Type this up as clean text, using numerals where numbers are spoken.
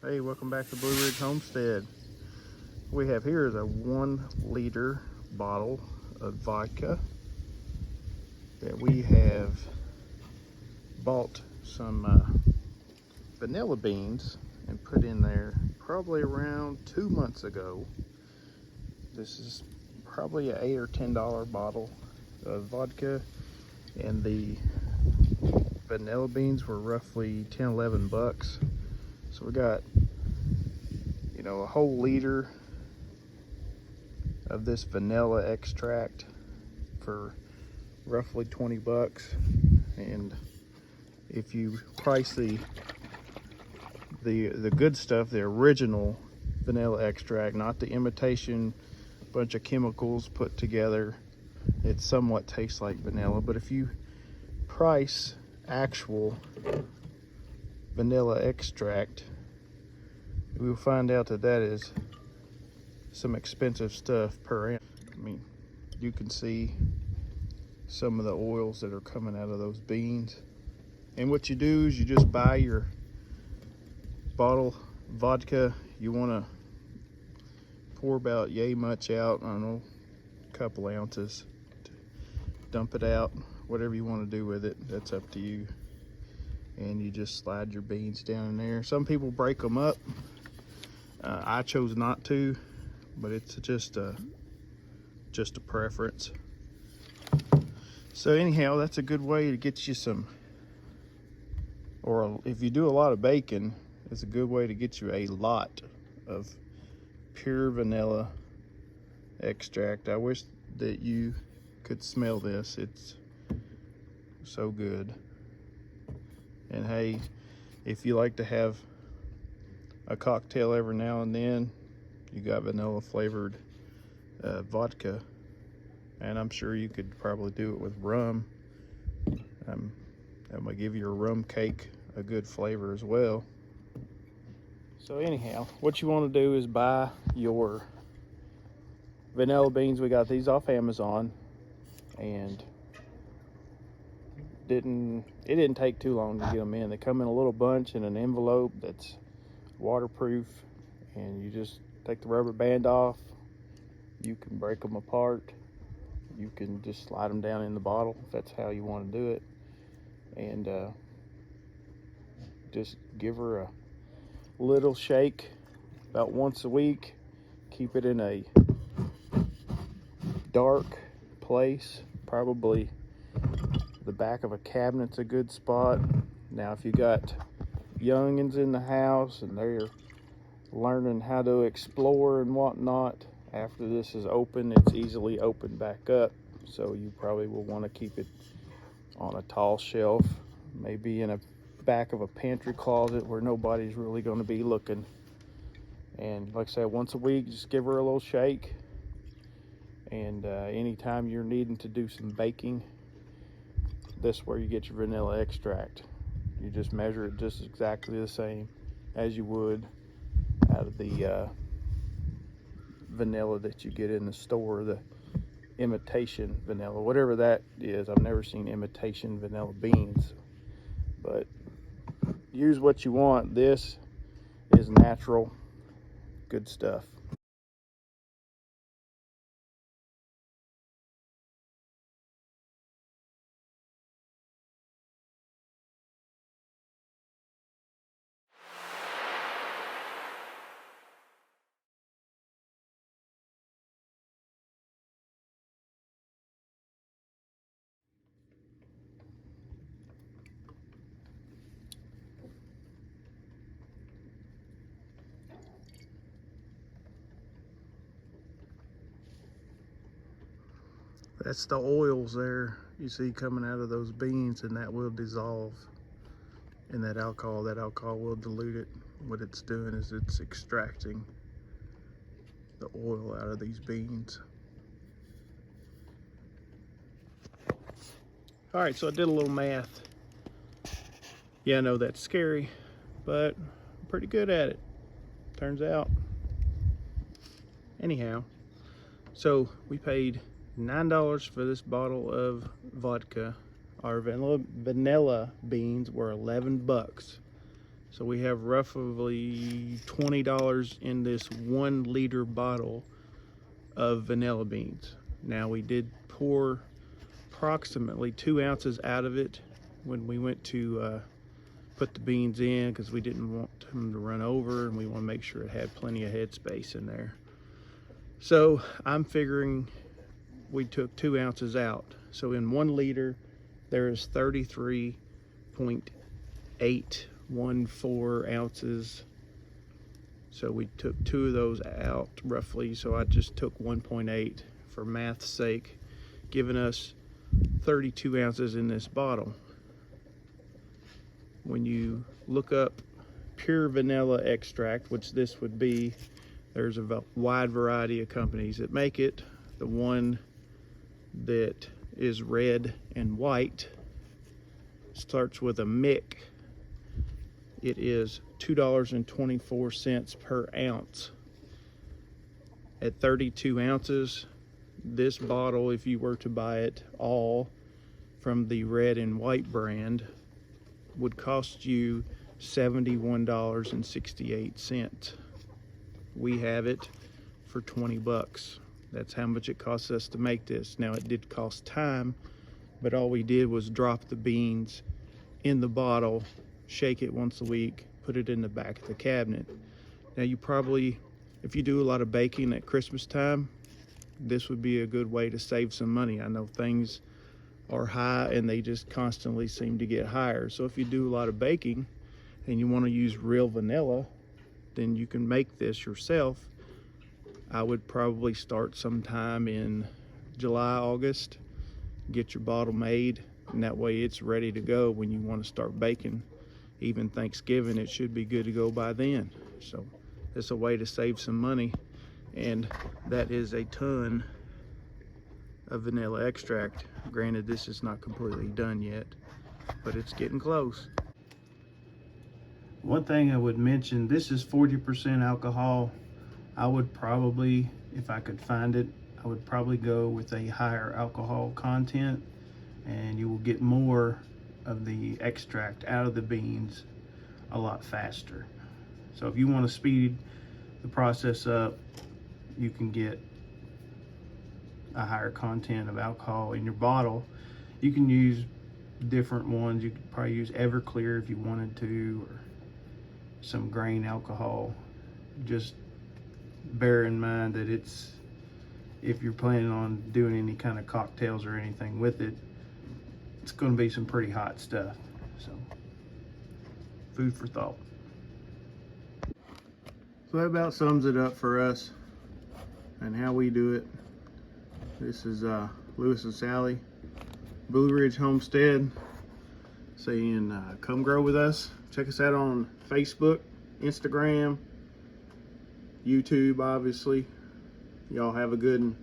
Hey, welcome back to Blue Ridge Homestead. What we have here is a 1 liter bottle of vodka that we have bought some vanilla beans and put in there probably around 2 months ago. This is probably an $8 or $10 bottle of vodka, and the vanilla beans were roughly 10, 11 bucks. So we got, a whole liter of this vanilla extract for roughly 20 bucks. And if you price the good stuff, the original vanilla extract, not the imitation bunch of chemicals put together, it somewhat tastes like vanilla. But if you price actual vanilla extract, we will find out that that is some expensive stuff per ounce. I mean, you can see some of the oils that are coming out of those beans. And what you do is you just buy your bottle vodka. You want to pour about yay much out, I don't know, a couple ounces. Dump it out, whatever you want to do with it, that's up to you. And you just slide your beans down in there. Some people break them up. I chose not to, but it's just a preference. So anyhow, that's a good way to get you some, or if you do a lot of baking, it's a good way to get you a lot of pure vanilla extract. I wish that you could smell this. It's so good. And hey, if you like to have a cocktail every now and then, you got vanilla flavored vodka, and I'm sure you could probably do it with rum. That might give your rum cake a good flavor as well. So anyhow, what you want to do is buy your vanilla beans. We got these off Amazon, and it didn't take too long to get them in. They come in a little bunch in an envelope that's waterproof, and you just take the rubber band off. You can break them apart. You can just slide them down in the bottle if that's how you want to do it, and just give her a little shake about once a week. Keep it in a dark place, probably the back of a cabinet's a good spot. Now if you got youngins in the house and they're learning how to explore and whatnot, after this is open, it's easily opened back up, so you probably will want to keep it on a tall shelf, maybe in a back of a pantry closet where nobody's really going to be looking. And like I said, once a week, just give her a little shake. And anytime you're needing to do some baking, this is where you get your vanilla extract. You just measure it just exactly the same as you would out of the vanilla that you get in the store, the imitation vanilla, whatever that is. I've never seen imitation vanilla beans, but use what you want. This is natural, good stuff. That's the oils there you see coming out of those beans, and that will dissolve in that alcohol. That alcohol will dilute it. What it's doing is it's extracting the oil out of these beans. All right, so I did a little math. Yeah, I know that's scary, but I'm pretty good at it, turns out. Anyhow, so we paid $9 for this bottle of vodka. Our vanilla beans were 11 bucks. So we have roughly $20 in this 1 liter bottle of vanilla beans. Now we did pour approximately 2 ounces out of it when we went to put the beans in, because we didn't want them to run over and we want to make sure it had plenty of headspace in there. So I'm figuring we took 2 ounces out. So in 1 liter, there is 33.814 ounces. So we took 2 of those out roughly. So I just took 1.8 for math's sake, giving us 32 ounces in this bottle. When you look up pure vanilla extract, which this would be, there's a wide variety of companies that make it. The one that is red and white starts with a MIC. It is $2.24 per ounce. At 32 ounces, this bottle, if you were to buy it all from the red and white brand, would cost you $71.68. We have it for 20 bucks. That's how much it costs us to make this. Now, it did cost time, but all we did was drop the beans in the bottle, shake it once a week, put it in the back of the cabinet. Now, you probably, if you do a lot of baking at Christmas time, this would be a good way to save some money. I know things are high and they just constantly seem to get higher. So if you do a lot of baking and you want to use real vanilla, then you can make this yourself. I would probably start sometime in July, August, get your bottle made, and that way it's ready to go when you want to start baking. Even Thanksgiving, it should be good to go by then. So it's a way to save some money, and that is a ton of vanilla extract. Granted, this is not completely done yet, but it's getting close. One thing I would mention, this is 40% alcohol. I would probably, if I could find it, I would probably go with a higher alcohol content, and you will get more of the extract out of the beans a lot faster. So if you want to speed the process up, you can get a higher content of alcohol in your bottle. You can use different ones. You could probably use Everclear if you wanted to, or some grain alcohol. Just bear in mind that it's, if you're planning on doing any kind of cocktails or anything with it, it's going to be some pretty hot stuff. So food for thought. So that about sums it up for us and how we do it. This is Lewis and Sally, Blue Ridge Homestead, saying come grow with us. Check us out on Facebook, Instagram, YouTube, obviously. Y'all have a good one.